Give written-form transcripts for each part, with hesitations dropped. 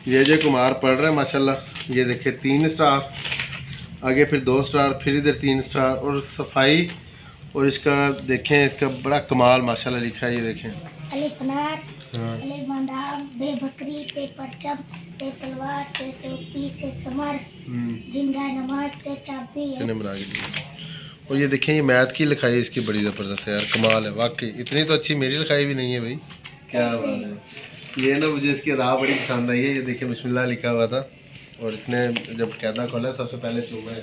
ये जो कुमार पढ़ रहे हैं माशाल्लाह, ये देखिए 3 स्टार, आगे फिर 2 स्टार, फिर इधर 3 स्टार, और सफाई और इसका देखें, इसका बड़ा कमाल माशाल्लाह लिखा है। ये देखें अलिफ अनार, अलिफ बांदाम, बे बकरी, पे परचम, पे तलवार, पे टोपी, से समर, जिम जाए नमाज, से चाबी है। और ये देखें, ये मैथ की लिखाई इसकी बड़ी ज़बरदस्त है यार, कमाल है वाकई। इतनी तो अच्छी मेरी लिखाई भी नहीं है भाई, क्या बात है। ये ना मुझे इसकी अदा बड़ी पसंद आई है। ये देखिए बिस्मिल्लाह लिखा हुआ था, और इसने जब कैदा खोला सबसे पहले चूमा है।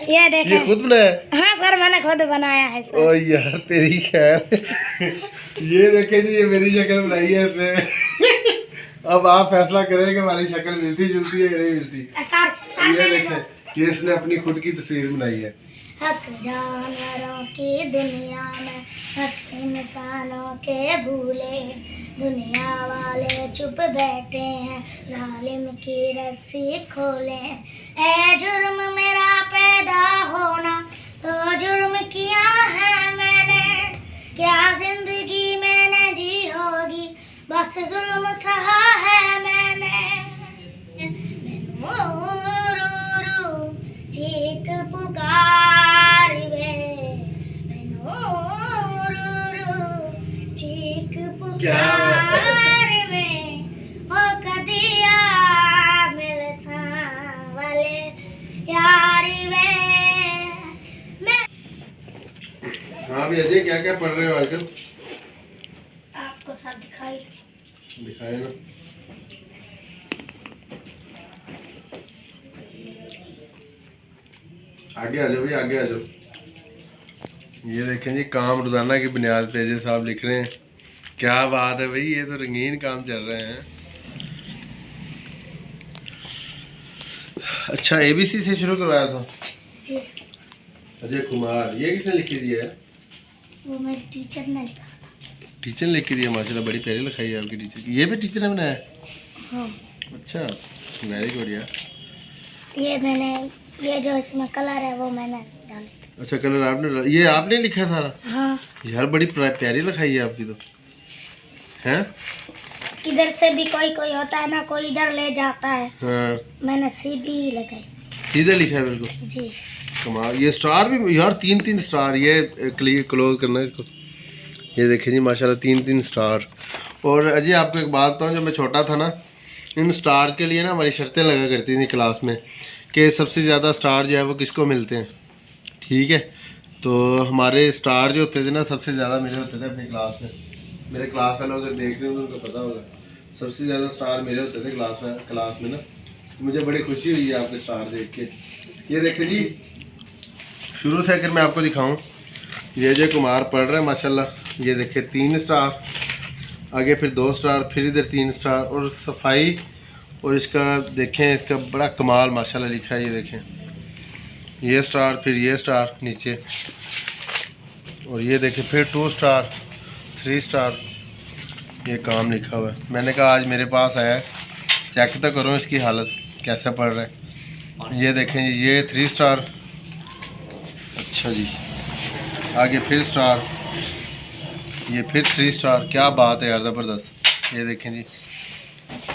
ये देखें, ये खुद बनाया? हाँ सर, मैंने खुद बनाया है सर। ओ यार तेरी खैर। ये देखें जी, ये मेरी शक्ल बनाई है इसने। अब आप फैसला करें कि हमारी शक्ल मिलती जुलती है या नहीं मिलती। सर ये देखें कि इसने अपनी खुद की तस्वीर बनाई है। हक जानवरों की दुनिया में, हक इंसानों के भूले, दुनिया वाले चुप बैठे हैं, जालिम की रस्सी खोले। ए जुर्म मेरा पैदा होना, तो जुर्म किया है मैंने, क्या जिंदगी मैंने जी होगी, बस जुल्म सहा है मैंने। चीख पुकार वे, चीख पुकार में हो कदिया मिल वाले यार वे। मैं हाँ भी अजय, क्या क्या पढ़ रहे हो आजकल? आपको साथ दिखाए ना। आगे आ जाओ भाई, आगे आ जाओ। ये देखें जी, काम रोजाना की बुनियाद पे अजय साहब लिख रहे हैं। क्या बात है भाई, ये तो रंगीन काम चल रहे हैं। अच्छा, ABC से शुरू करवाया था जी। अजय कुमार। ये किसने लिखी दिया है? वो मेरे टीचर ने लिखा। टीचर ने लिख के दिया, माशाल्लाह बड़ी प्यारी लिखाई है आपकी टीचर। ये भी टीचर ने बनाया? हाँ। अच्छा, वेरी गुड यार। ये मैंने, ये जो इसमें कलर है वो मैंने डाले। अच्छा, कलर आपने, ये आपने लिखा है सारा? हाँ। यार बड़ी प्यारी लिखाई है आपकी तो, हैं? किधर से भी कोई कोई होता है ना, कोई इधर ले जाता है। हाँ, मैंने सीधी लगाई। सीधा लिखा है बिल्कुल। जी। कमाल। ये स्टार भी यार 3-3 स्टार। ये क्लोज करना है इसको। ये देखिए जी माशाल्लाह 3-3 स्टार। और अजय आपको एक बात बताऊँ, जब मैं छोटा था ना, इन स्टार्स के लिए ना हमारी शर्तें लगा करती थी क्लास में कि सबसे ज़्यादा स्टार जो है वो किसको मिलते हैं। ठीक है, तो हमारे स्टार जो होते थे ना, सबसे ज़्यादा मेरे होते थे अपनी क्लास में। मेरे क्लास वाले अगर देख रहे हो तो उनको पता होगा, सबसे ज़्यादा स्टार मेरे होते थे क्लास में ना। मुझे बड़ी खुशी हुई है आपके स्टार देख के। ये देखिए जी, शुरू से अगर मैं आपको दिखाऊं, ये जो कुमार पढ़ रहे हैं माशाल्लाह, ये देखिए 3 स्टार, आगे फिर 2 स्टार, फिर इधर 3 स्टार, और सफाई और इसका देखें, इसका बड़ा कमाल माशाल्लाह लिखा है। ये देखें, ये स्टार, फिर ये स्टार नीचे, और ये देखें फिर 2 स्टार, 3 स्टार, ये काम लिखा हुआ है। मैंने कहा आज मेरे पास आया है, चेक तो करो इसकी हालत कैसे पढ़ रहा है। ये देखें जी, ये 3 स्टार, अच्छा जी, आगे फिर स्टार, ये फिर 3 स्टार। क्या बात है यार, ज़बरदस्त। ये देखें जी,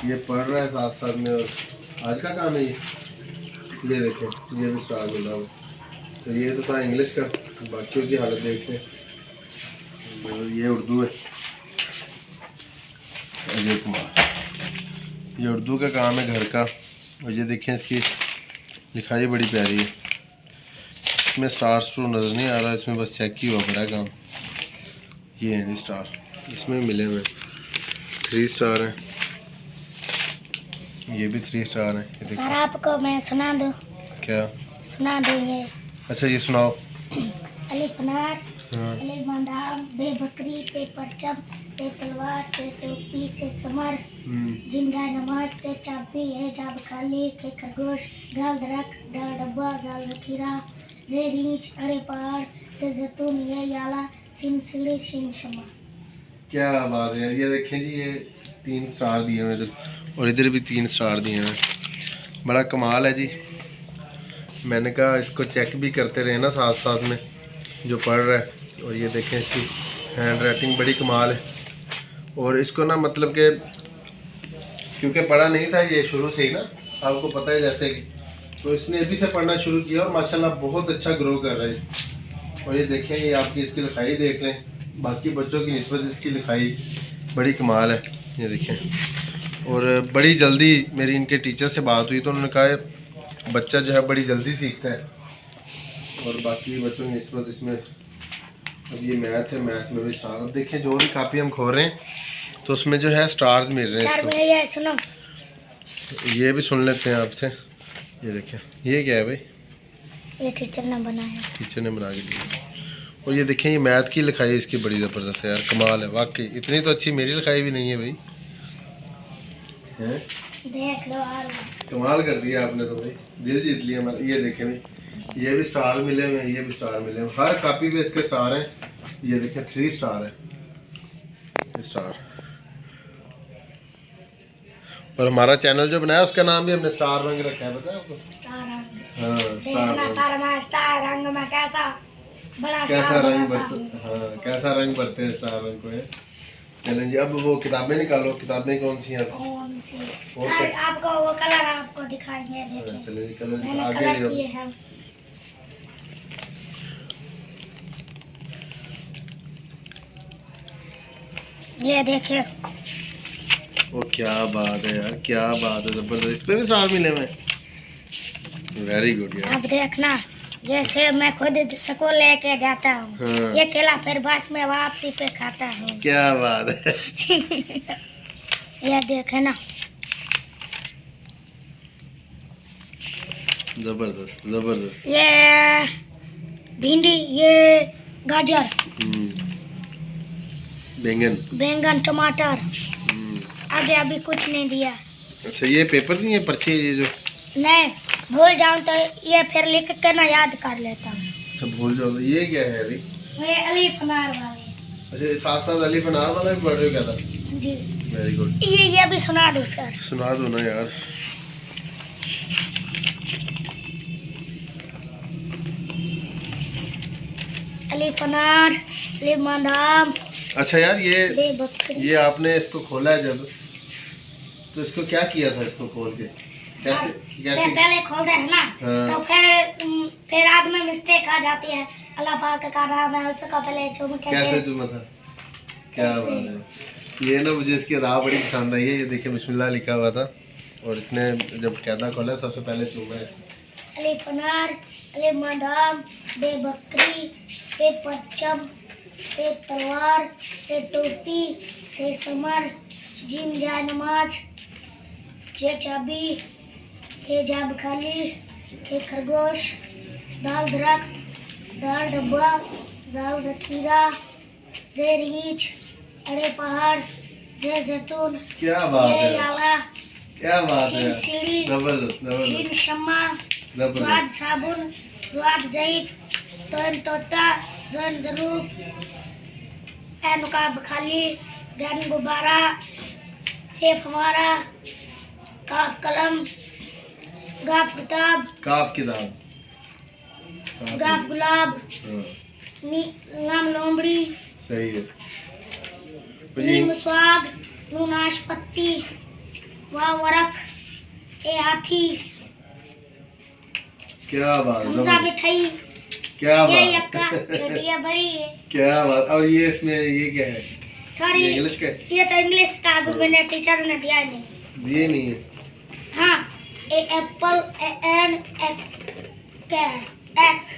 ये पढ़ रहा है साथ साथ में, और आज का काम है ये देखें, ये भी स्टार मिल रहा है। तो ये तो था इंग्लिश का, बाकियों की हालत देखते हैं। ये उर्दू है, अजय कुमार, ये उर्दू का काम है घर का। और ये देखें, इसकी लिखाई बड़ी प्यारी है। इसमें स्टार नज़र नहीं आ रहा, इसमें बस चेक ही हुआ पड़ा काम। ये है स्टार, इसमें मिले हुए 3 स्टार हैं, ये भी 3 स्टार हैं। सर आपको मैं सुना दूँ? क्या सुना दूँ ये? अच्छा, ये सुनाओ। अलिफ अनार, अलिफ बांदाम, बे बकरी, पे परचम, पे तलवार, पे टोपी, से समर, जिम जाए नमाज, से चाबी है जाब खाली, के खरगोश, गाल दरक, डाल डब्बा, जाल रखीरा, रे रीछ, अड़े पहाड़, से जैतून, ये याला, सिन सिले, शिन शमा। क्या बात है। ये देखें जी, ये 3 स्टार दिए हुए इधर, और इधर भी 3 स्टार दिए हैं। बड़ा कमाल है जी। मैंने कहा इसको चेक भी करते रहे ना साथ साथ में जो पढ़ रहा है। और ये देखें, इसकी हैंड राइटिंग बड़ी कमाल है। और इसको ना मतलब कि क्योंकि पढ़ा नहीं था ये शुरू से ही ना, आपको पता है जैसे कि, तो इसने अभी से पढ़ना शुरू किया और माशाल्लाह बहुत अच्छा ग्रो कर रहा है। और ये देखें, ये आपकी इसकी लिखाई देख लें, बाकी बच्चों की निस्बत इसकी लिखाई बड़ी कमाल है, ये देखें। और बड़ी जल्दी मेरी इनके टीचर से बात हुई तो उन्होंने कहा बच्चा जो है बड़ी जल्दी सीखता है, और बाकी बच्चों की निस्बत इसमें, अब ये मैथ है, मैथ में भी स्टार। अब देखें जो भी कापी हम खोल रहे हैं तो उसमें जो है स्टार्स मिल रहे हैं इसको। ये सुनो, ये भी सुन लेते हैं आपसे। ये देखें, ये क्या है भाई? ये टीचर ने बनाया, टीचर ने बना के दिया। और ये देखें, ये मैथ की लिखाई इसकी बड़ी ज़बरदस्त है यार, कमाल है वाकई। इतनी तो अच्छी मेरी लिखाई भी नहीं है भाई, हैं? देख लो यार, कमाल कर दिया आपने तो भाई, दिल जीत लिया हमारा। ये देखें भाई, ये भी स्टार मिले हुए हैं, ये भी स्टार मिले हुए हैं, हर कॉपी पे इसके स्टार हैं। ये देखें 3 स्टार है, स्टार। और हमारा चैनल जो बनाया उसका नाम भी हमने स्टार रंग रखा है, पता है आपको? स्टार रंग। हाँ, स्टार देखना रंग। सर, मैं स्टार रंग में कैसा बड़ा कैसा स्टार रंग बनाता भरते, हूँ। हाँ कैसा रंग भरते हैं स्टार रंग को है। चलें जी, अब वो किताबें निकालो, किताबें कौन सी हैं? कौन सी? वो सर तो- आपको वो कलर आपको दिखाएंगे, हाँ, देखिए चलें जी, कलर मैंने आगे कलर ले किए आओ। हैं। ये देखिए, ओ क्या बात है यार, क्या बात है, जबरदस्त। इस पे भी स्टार मिले हुए, वेरी गुड यार। अब देखना, ये सेब मैं खुद स्कूल लेके जाता हूँ, हाँ। ये केला फिर बस में वापसी पे खाता हूँ। क्या बात है, ये देखे ना, जबरदस्त जबरदस्त। ये भिंडी, ये गाजर, बैंगन। बैंगन, टमाटर। हम्म। आगे अभी कुछ नहीं दिया। अच्छा ये पेपर नहीं है, पर्ची ये जो? नहीं, भूल जाऊँ तो ये फिर लिख के ना याद कर लेता हूँ। अच्छा भूल जाओ, ये क्या है अभी? ये अलीफ अनार वाले। अच्छा साथ साथ अलीफ अनार वाला भी पढ़ रहे हो क्या था? जी, वेरी गुड। ये भी सुना दो सर। सुना दो ना यार। अलीफ अनार, अलीफ बादाम, अच्छा यार बे बकरी। ये आपने इसको खोला है जब, तो इसको क्या किया था इसको खोल के? कैसे कैसे? पहले खोलते हैं ना, हाँ। तो फिर आदमी मिस्टेक आ जाती है। अल्लाह पाक का नाम है, उसको पहले चुम के कैसे चुमा था? क्या ऐसे। बात है। ये ना मुझे इसकी अदा बड़ी पसंद आई है। ये देखिए बिस्मिल्लाह लिखा हुआ था, और इसने जब कैदा खोला सबसे पहले चूमा है। अलीफ अनार, अलीफ बादाम, बे बकरी, बे परचम, बे तलवार, बे टोपी, से समर, जिम जा नमाज, जे चाबी, हे जाब खाली, हे खरगोश, दाल दरख्त, दाल डब्बा, जाल जखीरा, रे रीछ, अड़े पहाड़, जे जैतून, क्या बात ये है, याला, क्या बात है, सीन सीढ़ी, जबरदस्त शीन जबरदस्त शम्मा, जबरदस्त। ज़्वाद साबुन, ज़्वाद ज़ईफ, तोन तोता, ज़न ज़रूफ, ए नुकाब खाली, गन गुब्बारा, हे फवारा, काफ कलम, गाफ किताब, काफ किताब, गाफ गुलाब, हाँ, लाम लोमड़ी, सही है। तो नीम ये स्वाग, नून नाशपत्ती, वाह वरक, ए हाथी, क्या बात है, हमजा जबरदस्त। मिठाई, क्या ये बात यक्का, है, छोटी है बड़ी है। क्या बात। और ये इसमें ये क्या है? सॉरी, ये इंग्लिश का है? ये तो इंग्लिश का अभी मैंने टीचर ने दिया नहीं। ये नहीं है। हाँ, A apple, A an, ax,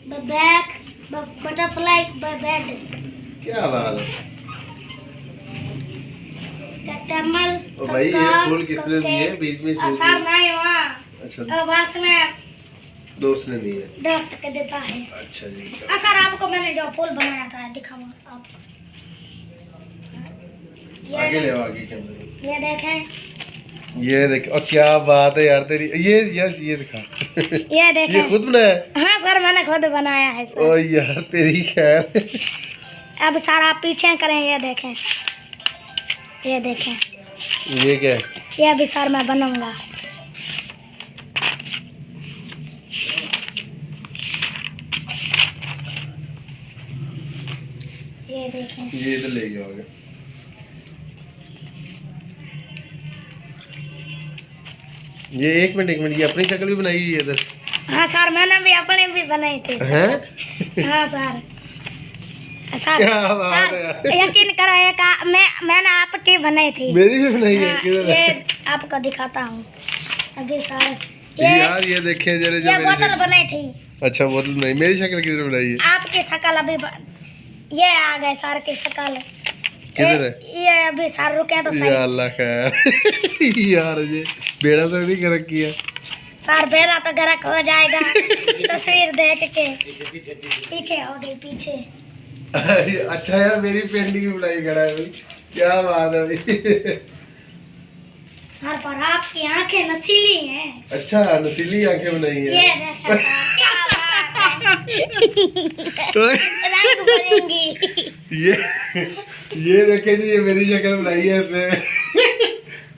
back, butterfly, bed, क्या बात है। कैमल, ओ भाई ये फूल किसने दिए बीच में से? आसार नहीं वहाँ, अच्छा अब बस में दोस्त ने दिए। दोस्त के देता है। अच्छा जी। सर आपको मैंने जो फूल बनाया था दिखाऊँ आप, आगे ले आओ, आगे कैमरे। ये देखें, ये देख, और क्या बात है यार तेरी। ये यश ये दिखा। ये ये देखें। खुद बनाया है? हाँ सर, मैंने खुद बनाया है सर। ओ यार तेरी खैर। अब सर आप पीछे करें, ये देखें, ये देखें, ये क्या है? ये भी सर मैं बनूंगा। ये देखें, ये इधर ले गया आगे। ये एक मिनट, ये अपनी शक्ल भी बनाई है इधर? हाँ सर, मैंने भी अपने भी बनाए थे सर। हैं? हाँ सर। सर, क्या बात है सर यकीन करो, मैंने आपकी बनाई थी। मेरी भी बनाई है? हाँ, किधर है? ये आपको दिखाता हूँ अभी सर। यार ये देखें जरा, जो ये मेरी बोतल बनाई थी। अच्छा बोतल नहीं, मेरी शक्ल किधर बनाई है? आपकी शक्ल अभी ये आ गए सर की शक्ल। किधर है? ये अभी सर रुके तो सही। या अल्लाह खैर। यार ये बेड़ा तो नहीं कर किया सर, बेड़ा तो गरक हो जाएगा तस्वीर देख के। पीछे हो गई, पीछे। अच्छा यार, मेरी पेंटिंग भी बनाई खड़ा है भाई, क्या बात है भाई। सर पर आपकी आंखें नसीली हैं। अच्छा, नसीली आंखें बनाई है। ये देखें सर, क्या बात है। रंग भरेंगी। ये देखे जी, ये मेरी शक्ल बनाई है इसने।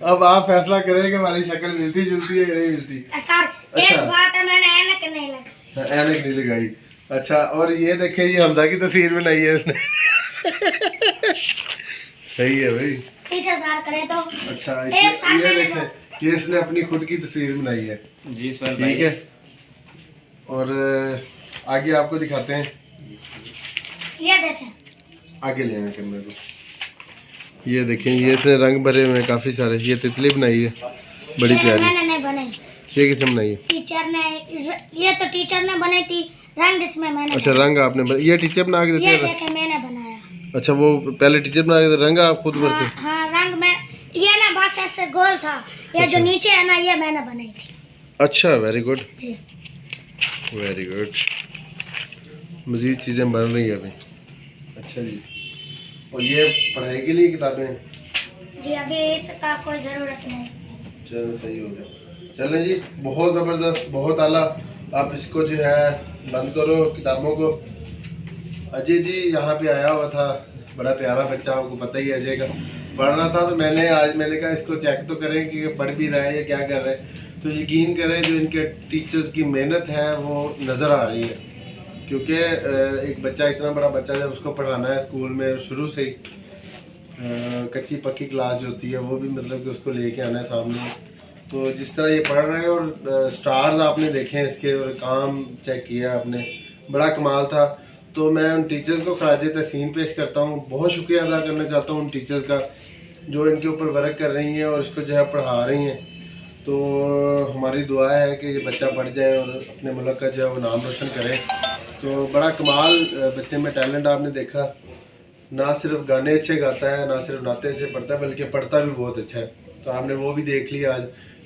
अब आप फैसला करें कि हमारी शक्ल मिलती जुलती है या नहीं मिलती। सर अच्छा। एक बात है, मैंने ऐनक नहीं लगाई। ऐनक नहीं लगाई। अच्छा, और ये देखे, ये हमजा की तस्वीर बनाई है इसने। सही है भाई। पीछे सर करे तो। अच्छा, एक साथ ये मैंने देखें, ये इसने अपनी खुद की तस्वीर बनाई है। जी सर, ठीक है, और आगे आपको दिखाते हैं। ये देखें। आगे ले आए कैमरे को। ये देखें, ये इसने रंग भरे हुए हैं काफ़ी सारे। ये तितली बनाई है बड़ी ये प्यारी। मैंने नहीं बनाई, ये किसने बनाई है? टीचर ने। ये तो टीचर ने बनाई थी, रंग इसमें मैंने अच्छा, रंग आपने ये टीचर बना के देते ये हैं? देखे मैंने बनाया। अच्छा, वो पहले टीचर बना के देते, रंग आप खुद भरते? हाँ, रंग में ये ना बस ऐसे गोल था। ये जो नीचे है ना, ये मैंने बनाई थी। अच्छा, वेरी गुड, जी। Very good. मज़ीद चीज़ें बन रही है अभी। अच्छा जी, और ये पढ़ाई के लिए किताबें? जी, अभी इसका कोई ज़रूरत नहीं। चलो सही हो गया। चलें जी, बहुत ज़बरदस्त, बहुत आला। आप इसको जो है बंद करो किताबों को। अजय जी यहाँ पे आया हुआ था, बड़ा प्यारा बच्चा, आपको पता ही है अजय का। पढ़ रहा था तो मैंने कहा इसको चेक तो करें कि ये पढ़ भी रहा है या क्या कर रहे हैं। तो यकीन करें, जो इनके टीचर्स की मेहनत है वो नज़र आ रही है। क्योंकि एक बच्चा, इतना बड़ा बच्चा, जब उसको पढ़ाना है स्कूल में शुरू से ही, कच्ची पक्की क्लास जो होती है वो भी मतलब कि उसको लेके आना है सामने। तो जिस तरह ये पढ़ रहे हैं, और स्टार्स आपने देखे हैं इसके, और काम चेक किया आपने, बड़ा कमाल था। तो मैं उन टीचर्स को खराज तहसीन पेश करता हूँ। बहुत शुक्रिया अदा करना चाहता हूँ उन टीचर्स का जो इनके ऊपर वर्क कर रही हैं और इसको जो है पढ़ा रही हैं। तो हमारी दुआ है कि ये बच्चा पढ़ जाए और अपने मुल्क का जो है वो नाम रोशन करे। तो बड़ा कमाल बच्चे में टैलेंट आपने देखा। ना सिर्फ गाने अच्छे गाता है, ना सिर्फ नाते अच्छे पढ़ता है, बल्कि पढ़ता भी बहुत अच्छा है। तो आपने वो भी देख लिया आज।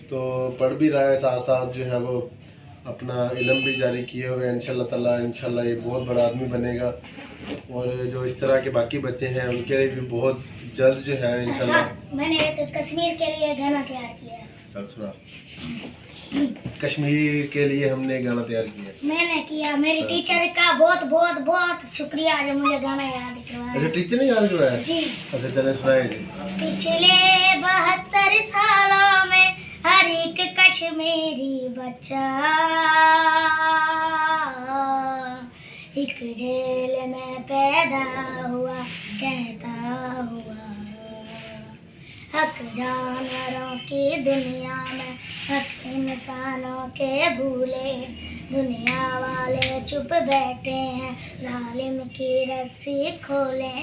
तो पढ़ भी रहा है, साथ साथ जो है वो अपना इल्म भी जारी किए हुए हैं। इंशाल्लाह ताला, इंशाल्लाह ये बहुत बड़ा आदमी बनेगा। और जो इस तरह के बाकी बच्चे हैं उनके लिए भी बहुत जल्द जो है इंशाल्लाह। सर, मैंने एक कश्मीर के लिए गाना तैयार किया है। सुना, कश्मीर के लिए हमने गाना तैयार किया। मैंने किया, मेरी टीचर का बहुत बहुत बहुत शुक्रिया जो मुझे गाना याद करवाया। अच्छा, टीचर ने याद करवाया? जी। अच्छा, चले सुनाए जी। पिछले 72 सालों में हर एक कश्मीरी बच्चा एक जेल में पैदा हुआ, कहता हुआ हक जानवरों की दुनिया में, हक इंसानों के भूले। दुनिया वाले चुप बैठे हैं, जालिम की रस्सी खोले।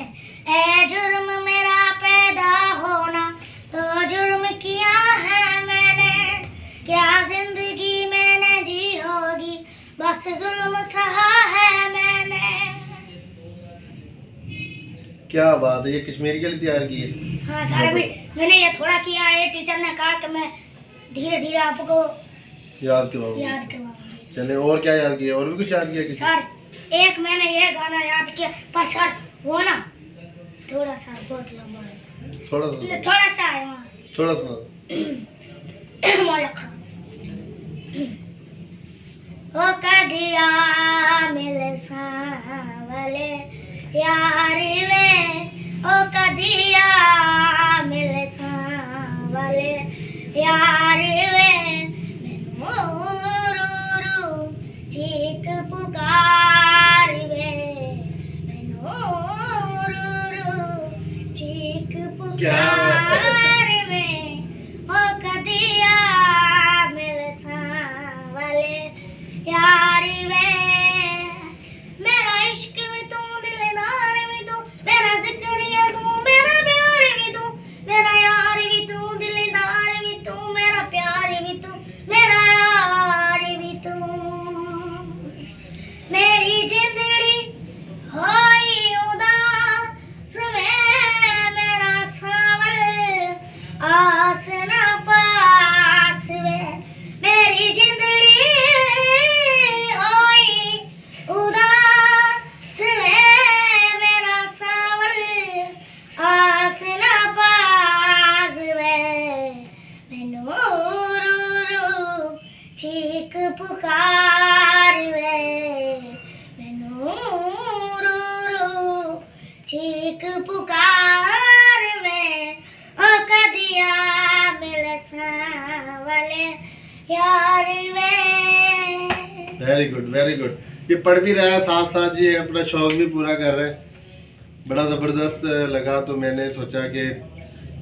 ऐ जुर्म मेरा पैदा होना, तो जुर्म किया है मैंने, क्या जिंदगी मैंने जी होगी, बस जुल्म सहा है मैंने। क्या बात है, ये कश्मीर के लिए तैयार की है? हाँ सर, अभी मैंने ये थोड़ा किया है। टीचर ने कहा कि मैं धीरे धीरे आपको याद करवाऊंगा। याद करवाऊंगी। चले, और क्या याद किया? और भी कुछ याद किया किसी? सर, एक मैंने ये गाना याद किया, पर सर वो ना थोड़ा सा बहुत लंबा है। थोड़ा सा है वहाँ। थोड़ा सा ओ कदिया मिल सावले यार वे, ओ कदिया मिल सावले यार वे, मैनू रू चीख पुकार वे, मैनू रू चीख पुकार वे, ओ कदिया सांवले यार वे। Very good very good. ये पढ़ भी रहा है साथ साथ जी, अपना शौक भी पूरा कर रहे हैं। बड़ा ज़बरदस्त लगा, तो मैंने सोचा कि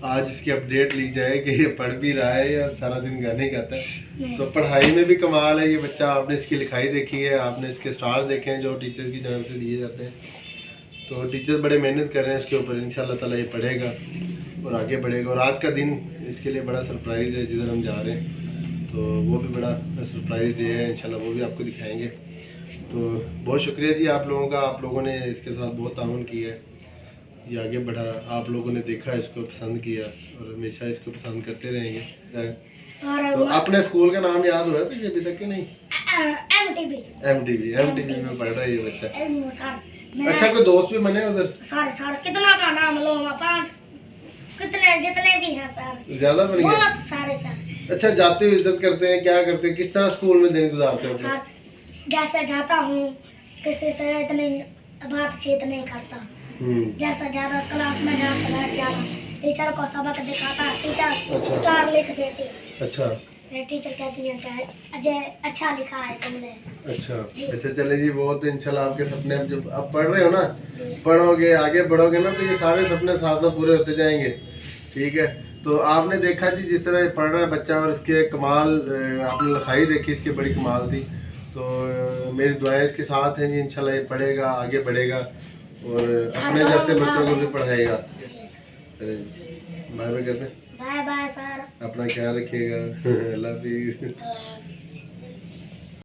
आज इसकी अपडेट ली जाए कि ये पढ़ भी रहा है या सारा दिन गाने गाता है। तो पढ़ाई में भी कमाल है ये बच्चा। आपने इसकी लिखाई देखी है, आपने इसके स्टार देखे हैं जो टीचर्स की तरफ से दिए जाते हैं। तो टीचर्स बड़े मेहनत कर रहे हैं इसके ऊपर। इंशाल्लाह ताला ये पढ़ेगा और आगे बढ़ेगा। और आज का दिन इसके लिए बड़ा सरप्राइज़ है, जिधर हम जा रहे हैं तो वो भी बड़ा सरप्राइज़ डे है। इंशाल्लाह वो भी आपको दिखाएंगे। तो बहुत शुक्रिया जी आप लोगों का, आप लोगों ने इसके साथ बहुत ताउन किया है, ये आगे बढ़ा। आप लोगों ने देखा, इसको पसंद किया और हमेशा इसको पसंद करते रहेंगे। तो अपने स्कूल का नाम याद हुआ तुझे अभी तक कि नहीं? एमटीबी में पढ़ रहा है ये बच्चा। अच्छा कोई दोस्त भी बने उधर? सर कितना का नाम लो, 5 कितने जितने भी हैं सर, ज्यादा बन गए, बहुत सारे सर। अच्छा जाते हो इज्जत करते हैं, क्या करते हैं, किस तरह स्कूल में दिन गुजारते हो? सर जैसे जाता हूँ किसी से इतनी बातचीत नहीं करता। जैसा ज्यादा क्लास में जाकर बैठ जाना, टीचर को सबक दिखाता, टीचर स्टार लिख देती। अच्छा टीचर कहती है कि अजय अच्छा लिखा है तुमने। अच्छा चले जी। बहुत इंशाल्लाह आपके सपने जब आप पढ़ रहे हो ना, पढ़ोगे आगे बढ़ोगे ना, तो ये सारे सपने साथ साथ पूरे होते जाएंगे। ठीक है, तो आपने देखा जी जिस तरह पढ़ रहा है बच्चा और इसके कमाल, आपने लिखाई देखी इसकी बड़ी कमाल थी। तो मेरी दुआएं इसके साथ हैं जी, इंशाल्लाह ये पढ़ेगा आगे बढ़ेगा और अपने जैसे बच्चों को भी पढ़ाएगा। बाय बाय करते हैं। बाय बाय सर, अपना ख्याल रखिएगा। अल्लाह हाफिज़।